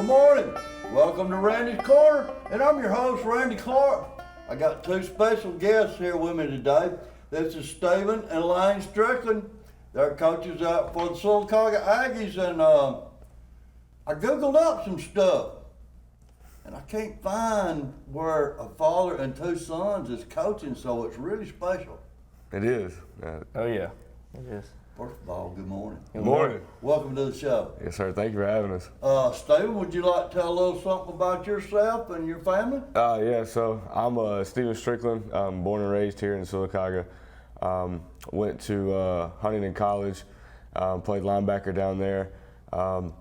Good morning. Welcome to Randy's Corner, and I'm your host, Randy Clark. I got two special guests here with me today. This is Stephen and Lane Strickland. They're coaches out for the Sylacauga Aggies, and I Googled up some stuff, and I can't find where a father and two sons is coaching, so it's really special. It is. Oh yeah, it is. First of all, good morning. Good morning. Welcome to the show. Yes, sir. Thank you for having us. Stephen, would you like to tell a little something about yourself and your family? Yeah, so I'm Stephen Strickland. I'm born and raised here in Sylacauga. Went to Huntington College, played linebacker down there. And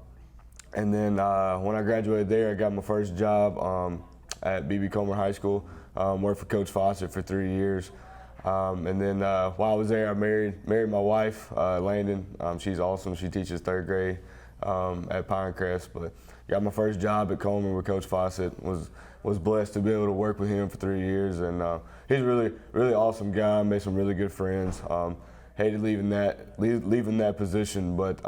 then when I graduated there, I got my first job at B.B. Comer High School. Worked for Coach Fawcett for 3 years. And then while I was there, I married my wife, Landon. She's awesome. She teaches third grade at Pinecrest. But got my first job at Coleman with Coach Fawcett. Was blessed to be able to work with him for 3 years, and he's a really awesome guy. Made some really good friends. Hated leaving that position, but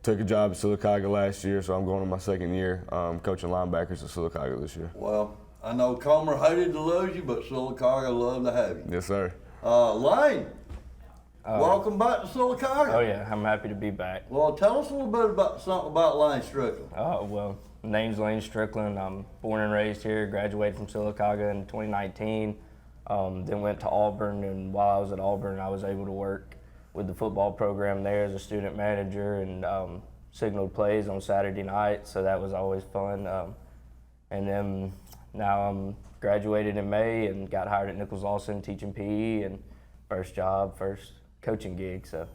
took a job at Sylacauga last year, so I'm going on my second year coaching linebackers at Sylacauga this year. Well, I know Comer hated to lose you, but Sylacauga loved to have you. Yes, sir. Lane, welcome back to Sylacauga. Oh yeah, I'm happy to be back. Well, tell us a little bit about something about Lane Strickland. Well, name's Lane Strickland. I'm born and raised here. Graduated from Sylacauga in 2019. Then went to Auburn, and while I was at Auburn, I was able to work with the football program there as a student manager and signaled plays on Saturday night. So that was always fun. And then now I'm graduated in May and got hired at Nichols Lawson teaching PE, and first coaching gig. So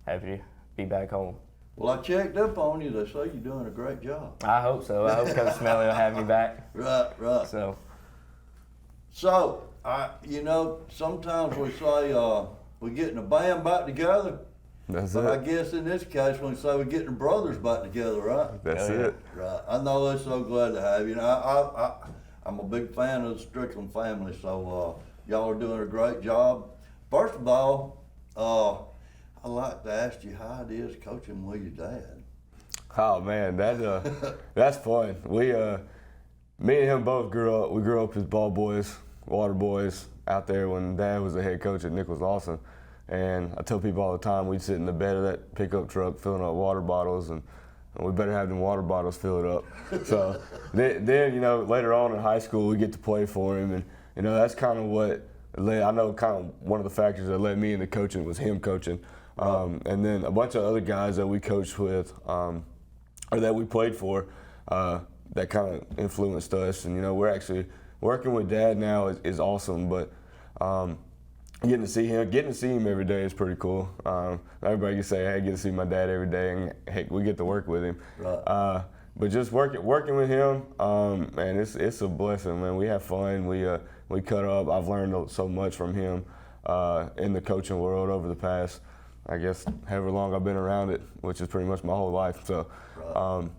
happy to be back home. Well, I checked up on you. They say you're doing a great job. I hope so. I hope Coach Smelly will have me back. Right. So, sometimes we say we're getting a band back together. That's But it. I guess in this case, when we say we're getting the brothers back together, right? That's Oh, yeah. it. Right. I know they're so glad to have you. I'm a big fan of the Strickland family, so y'all are doing a great job. First of all, I'd like to ask you how it is coaching with your dad. Oh man, that's fun. Me and him both grew up as ball boys, water boys out there when Dad was the head coach at Nichols Lawson. And I tell people all the time, we'd sit in the bed of that pickup truck filling up water bottles, and we better have them water bottles filled up. So then, later on in high school, we get to play for him, and that's kind of what led. I know kind of one of the factors that led me into coaching was him coaching, and then a bunch of other guys that we coached with, or that we played for, that kind of influenced us. And we're actually working with Dad now is awesome, but. Getting to see him every day is pretty cool. Everybody can say, "Hey, I get to see my dad every day," and heck, we get to work with him. Right. But just working with him, man, it's a blessing, man. We have fun. We cut up. I've learned so much from him in the coaching world over the past, I guess, however long I've been around it, which is pretty much my whole life. So, Right.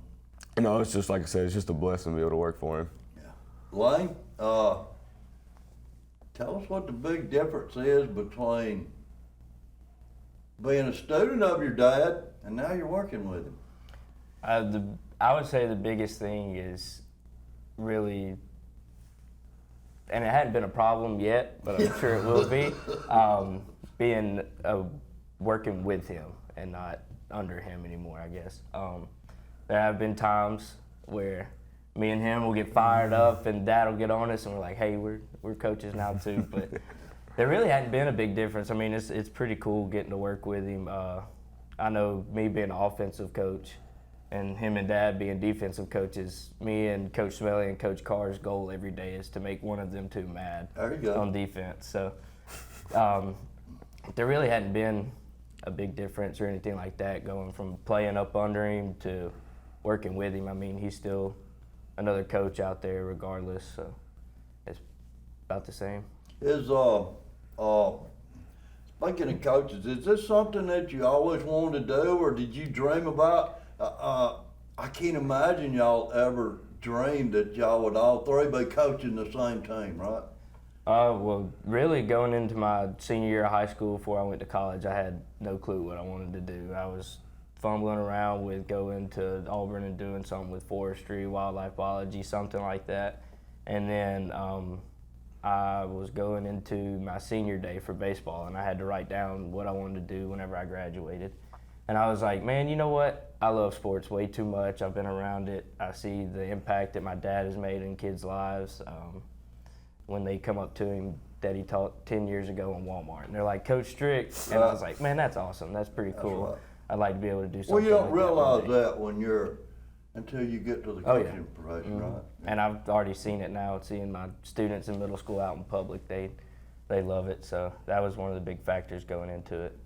It's just like I said, it's just a blessing to be able to work for him. Yeah. Lane, tell us what the big difference is between being a student of your dad and now you're working with him. I would say the biggest thing is really, and it hadn't been a problem yet, but I'm sure it will be, working with him and not under him anymore, I guess. There have been times where me and him will get fired up and Dad will get on us and we're like, hey, we're coaches now too. But there really hadn't been a big difference. I mean, it's pretty cool getting to work with him. I know me being an offensive coach and him and Dad being defensive coaches, me and Coach Smelly and Coach Carr's goal every day is to make one of them two mad There you go. on defense. So there really hadn't been a big difference or anything like that going from playing up under him to working with him. I mean, he's still another coach out there regardless, so it's about the same. Speaking of coaches, is this something that you always wanted to do, or did you dream about? I can't imagine y'all ever dreamed that y'all would all three be coaching the same team, right? Well, really going into my senior year of high school before I went to college, I had no clue what I wanted to do. I was fumbling around with going to Auburn and doing something with forestry, wildlife biology, something like that. And then I was going into my senior day for baseball, and I had to write down what I wanted to do whenever I graduated. And I was like, man, you know what? I love sports way too much. I've been around it. I see the impact that my dad has made in kids' lives. When they come up to him that he taught 10 years ago in Walmart, and they're like, Coach Strick. And I was like, man, that's awesome. That's pretty cool. right. I'd like to be able to do something. Well, you don't like realize that one day. that when you're until you get to the Oh, yeah. coaching profession, right? And I've already seen it now. Seeing my students in middle school out in public, they love it. So that was one of the big factors going into it.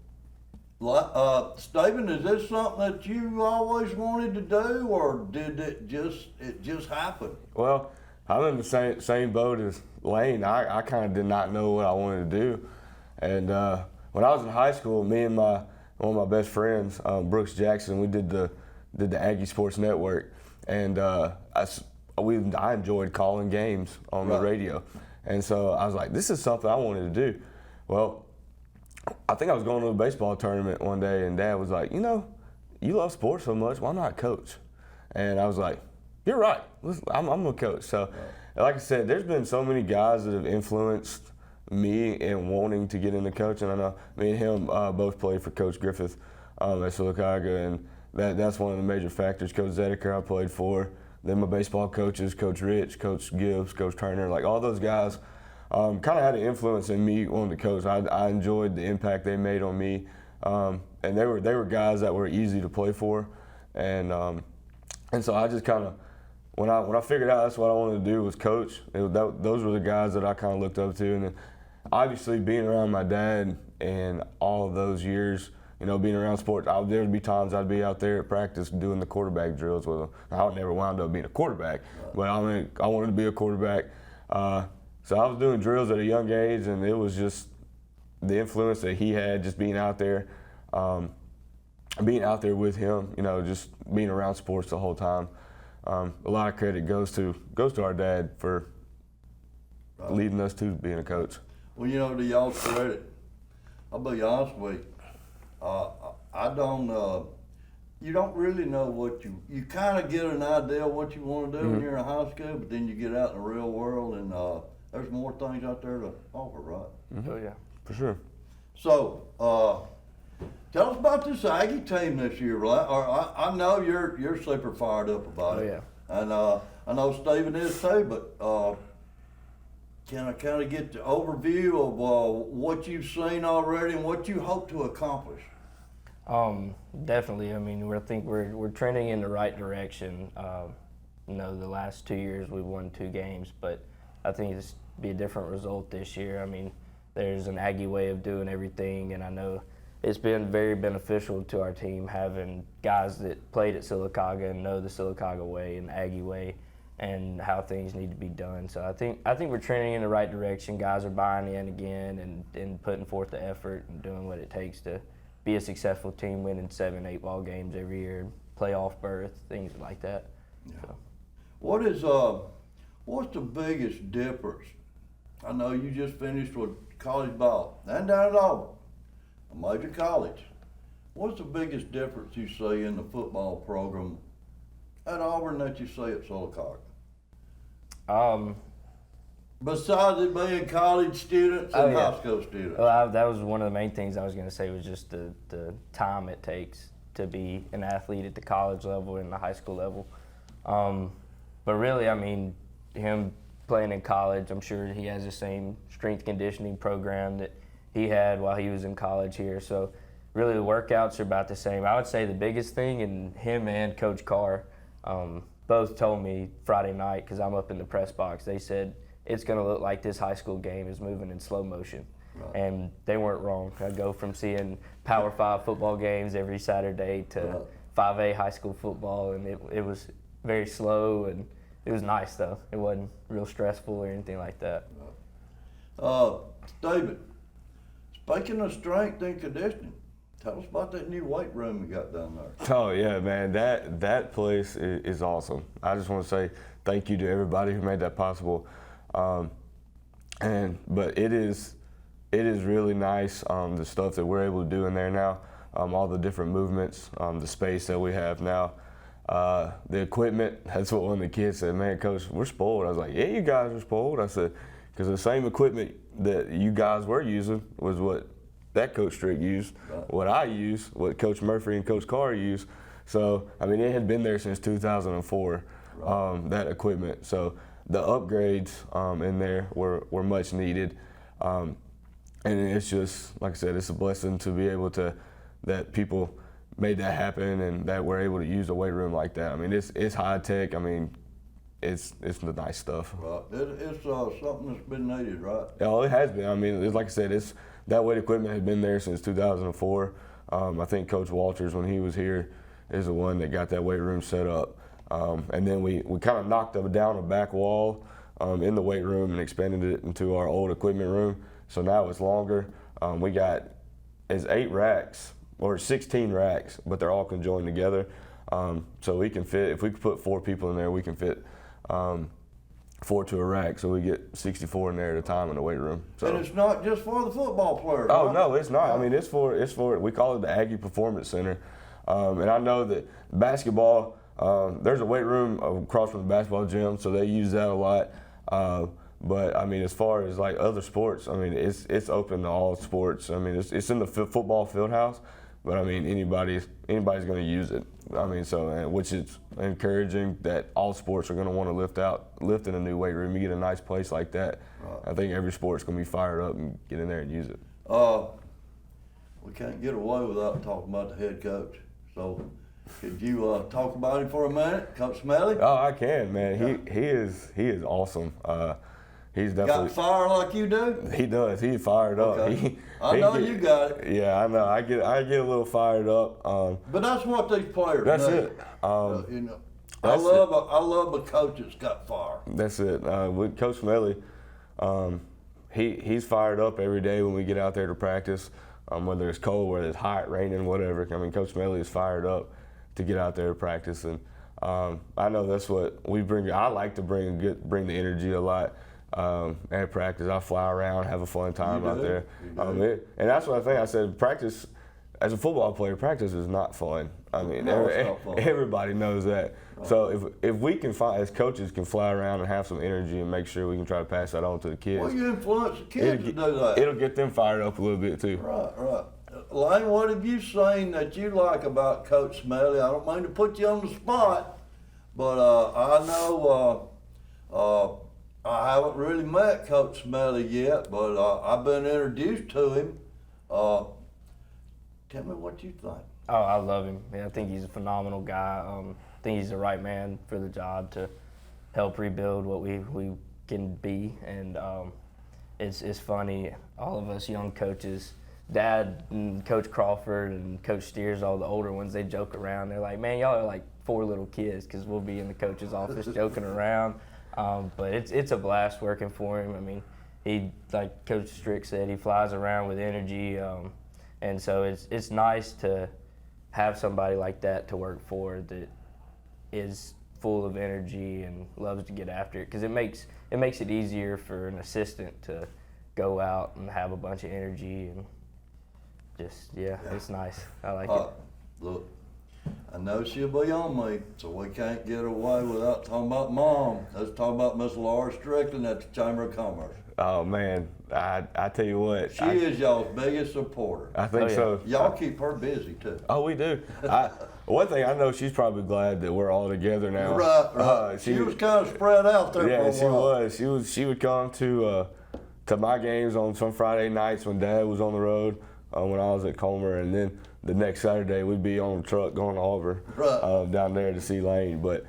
Stephen, is this something that you always wanted to do, or did it just happen? Well, I'm in the same boat as Lane. I kind of did not know what I wanted to do. And when I was in high school, me and one of my best friends, Brooks Jackson, we did the Aggie Sports Network. And I enjoyed calling games on the radio. And so I was like, this is something I wanted to do. Well, I think I was going to a baseball tournament one day, and Dad was like, you know, you love sports so much, why not coach? And I was like, you're right, I'm a coach. So, like I said, there's been so many guys that have influenced me in wanting to get into coaching. I know me and him both played for Coach Griffith at Sylacauga, and that's one of the major factors. Coach Zedeker I played for. Then my baseball coaches, Coach Rich, Coach Gibbs, Coach Turner, like all those guys kind of had an influence in me wanting to coach. I enjoyed the impact they made on me, and they were guys that were easy to play for, and so I just kind of when I figured out that's what I wanted to do was coach. Those were the guys that I kind of looked up to, and then obviously being around my dad and all of those years, you know, being around sports, there would be times I'd be out there at practice doing the quarterback drills with them. I would never wound up being a quarterback, but I wanted to be a quarterback. So I was doing drills at a young age, and it was just the influence that he had, just being out there with him, you know, just being around sports the whole time. A lot of credit goes to our dad for leading us to being a coach. Well, you know, to y'all's credit, I'll be honest with you. I don't. You don't really know what you kind of get an idea of what you want to do when you're in high school, but then you get out in the real world, and there's more things out there to offer, right? Oh yeah, For sure. So, tell us about this Aggie team this year, right? I know you're super fired up about it. Oh, yeah. And I know Stephen is too, but can I kind of get the overview of what you've seen already and what you hope to accomplish? Definitely. I mean, I think we're trending in the right direction. You know, the last 2 years we've won 2 games, but I think it's be a different result this year. I mean, there's an Aggie way of doing everything, and I know it's been very beneficial to our team having guys that played at Sylacauga and know the Sylacauga way and the Aggie way and how things need to be done. So I think we're trending in the right direction. Guys are buying in again and putting forth the effort and doing what it takes to be a successful team, winning 7, 8 ball games every year, playoff berth, things like that. Yeah. So. What's the biggest difference? I know you just finished with college ball and down at Auburn, a major college. What's the biggest difference you see in the football program at Auburn that you see at Sylacauga? Besides it being college students and yeah. high school students. Well, that was one of the main things I was going to say was just the time it takes to be an athlete at the college level and the high school level. But really, I mean, him playing in college, I'm sure he has the same strength conditioning program that he had while he was in college here. So really the workouts are about the same. I would say the biggest thing, and him and Coach Carr both told me Friday night, because I'm up in the press box, they said it's going to look like this high school game is moving in slow motion. Right. And they weren't wrong. I go from seeing Power 5 football games every Saturday to 5A high school football, and it was very slow, and it was nice though. It wasn't real stressful or anything like that. David, speaking of strength and conditioning, tell us about that new weight room you got down there. Oh yeah, man, that place is awesome. I just want to say thank you to everybody who made that possible. But it is really nice, the stuff that we're able to do in there now. all the different movements, the space that we have now. The equipment, that's what one of the kids said, man, Coach, we're spoiled. I was like, yeah, you guys are spoiled. I said, because the same equipment that you guys were using was what that Coach Strick used, what I use, what Coach Murphy and Coach Carr used. So, I mean, it had been there since 2004, that equipment. So the upgrades in there were much needed. And it's just, like I said, it's a blessing to be able to, that people made that happen and that we're able to use a weight room like that. I mean, it's high tech. I mean, it's the nice stuff. Right. It's something that's been needed, right? Oh, it has been. I mean, like I said, that weight equipment had been there since 2004. I think Coach Walters, when he was here, is the one that got that weight room set up. And then we kind of knocked down a back wall in the weight room and expanded it into our old equipment room. So now it's longer. We got, it's 8 racks, or 16 racks, but they're all conjoined together. So we can fit, if we could put 4 people in there, we can fit 4 to a rack. So we get 64 in there at a time in the weight room. So. And it's not just for the football players. Oh, right? no, it's not. I mean, it's for, we call it the Aggie Performance Center. And I know that basketball, there's a weight room across from the basketball gym, so they use that a lot. But I mean, as far as like other sports, I mean, it's open to all sports. I mean, it's in the football field house, but I mean, anybody's going to use it. I mean, so which is encouraging that all sports are going to want to lift in a new weight room. You get a nice place like that. Right. I think every sport's going to be fired up and get in there and use it. We can't get away without talking about the head coach. So, could you talk about him for a minute, Coach Smelly? Oh, I can, man. He is awesome. He's definitely got fire like you do. He does. He's fired up. Okay. I know you got it. Yeah, I know. I get a little fired up. But that's what these players. That's need. it. You know, I love a coach that's got fire. That's it. With Coach Smelly, he's fired up every day when we get out there to practice. Whether it's cold, whether it's hot, raining, whatever. I mean, Coach Smelly is fired up to get out there to practice, and I know that's what we bring. I like to bring the energy a lot at practice. I fly around, have a fun time out there, and that's what I think. I said practice as a football player, practice is not fun. I mean, everybody knows that. Right. So if we can as coaches can fly around and have some energy and make sure we can try to pass that on to the kids. Well, you influence the kids to do that. It'll get them fired up a little bit too. Right. Lane, what have you seen that you like about Coach Smelly? I don't mean to put you on the spot, but I know I haven't really met Coach Smelly yet, but I've been introduced to him. Tell me what you think. Oh, I love him. Man, I think he's a phenomenal guy. I think he's the right man for the job to help rebuild what we can be. And it's funny, all of us young coaches, Dad and Coach Crawford and Coach Steers, all the older ones, they joke around. They're like, man, y'all are like 4 little kids, because we'll be in the coach's office joking around. But it's a blast working for him. I mean, he, like Coach Strick said, he flies around with energy. And so it's nice to have somebody like that to work for that is full of energy and loves to get after it, because it makes it easier for an assistant to go out and have a bunch of energy and just it's nice. I like it. Look, I know she'll be on me, so we can't get away without talking about Mom. Let's talk about Miss Laura Strickland at the Chamber of Commerce. Oh man, I tell you what, she is y'all's biggest supporter. I think so. Y'all keep her busy too. Oh, we do. One thing I know, she's probably glad that we're all together now. Right. She was kind of spread out there. Yeah, for a while. She would come to my games on some Friday nights when Dad was on the road, when I was at Comer, and then the next Saturday we'd be on the truck going to Auburn, down there to see Lane. But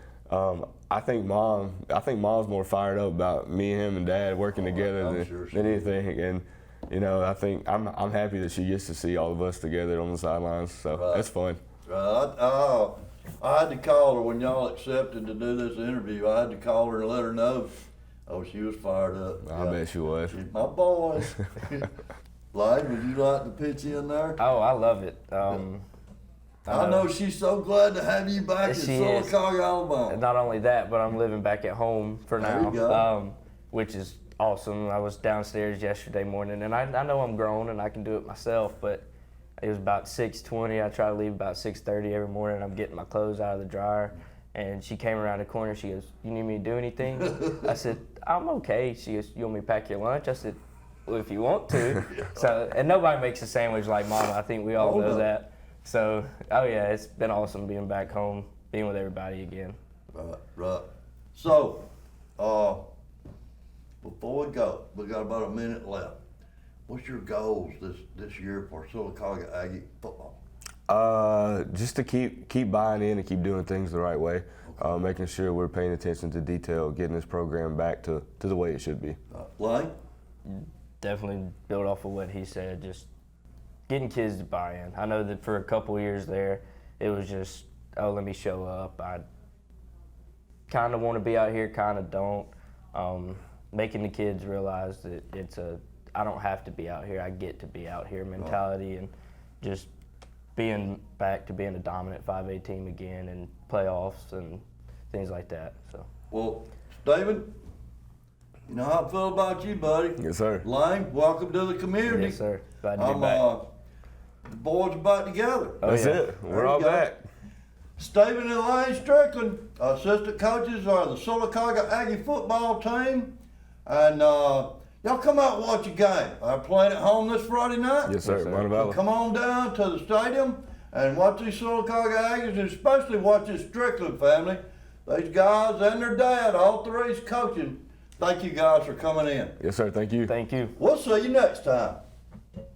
I think Mom's more fired up about me and him and Dad working together than anything. And you know, I think I'm happy that she gets to see all of us together on the sidelines. So that's fun. I had to call her when y'all accepted to do this interview. I had to call her and let her know. Oh, she was fired up. I bet she was. She's my boy. Lane, would you like to pitch in there? Oh, I love it. I know she's so glad to have you back in Sylacauga, Alabama. Not only that, but I'm living back at home for now, there you go. Which is awesome. I was downstairs yesterday morning, and I know I'm grown and I can do it myself, but It was about 6:20. I try to leave about 6:30 every morning. I'm getting my clothes out of the dryer, and she came around the corner. She goes, "You need me to do anything?" I said, "I'm okay." She goes, "You want me to pack your lunch?" I said, "Well, if you want to." So, and nobody makes a sandwich like Mama. I think we all know that. So, oh yeah, it's been awesome being back home, being with everybody again. Right. So, before we go, we got about a minute left. What's your goals this year for Sylacauga Aggie football? Just to keep buying in and keep doing things the right way, making sure we're paying attention to detail, getting this program back to the way it should be. Lane? Definitely build off of what he said, just getting kids to buy in. I know that for a couple of years there, it was just, oh, let me show up. I kind of want to be out here, kind of don't. Making the kids realize that I don't have to be out here, I get to be out here mentality, and just being back to being a dominant 5A team again and playoffs and things like that. So. Well, Stephen, you know how I feel about you, buddy. Yes, sir. Lane, welcome to the community. Yes, sir. Glad to be back. The boys are back together. That's it. We're all back. Stephen and Lane Strickland, assistant coaches are the Sylacauga Aggie football team. And y'all come out and watch a game. They're playing at home this Friday night. Yes, sir. Yes, sir. Montevallo. Come on down to the stadium and watch these Sylacauga Aggies, and especially watch this Strickland family. These guys and their dad, all three is coaching. Thank you guys for coming in. Yes, sir. Thank you. Thank you. We'll see you next time.